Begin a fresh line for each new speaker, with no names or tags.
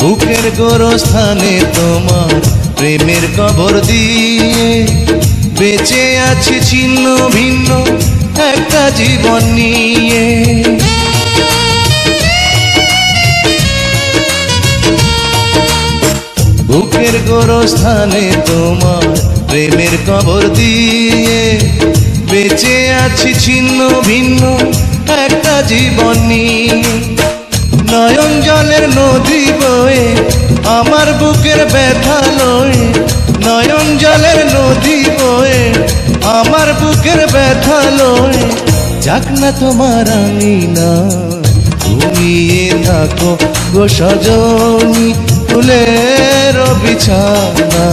বুকের গোরস্থানে তোমার প্রেমের কবর দিয়ে বেঁচে আছি ছিন্ন ভিন্ন একটা জীবন নিয়ে। বুকের গোরস্থানে তোমার প্রেমের কবর দিয়ে বেঁচে আছি ছিন্ন ভিন্ন একটা জীবন নিয়ে। নয়ন জলের নদী বয়ে আমার বুকের ব্যথা লয়ে, নয়ন জলের নদী বয়ে আমার বুকের ব্যথা লয়ে। যাক না তোমার আঙিনা ঘুমিয়ে থাকো গো সজনী, ফুলের বিছানা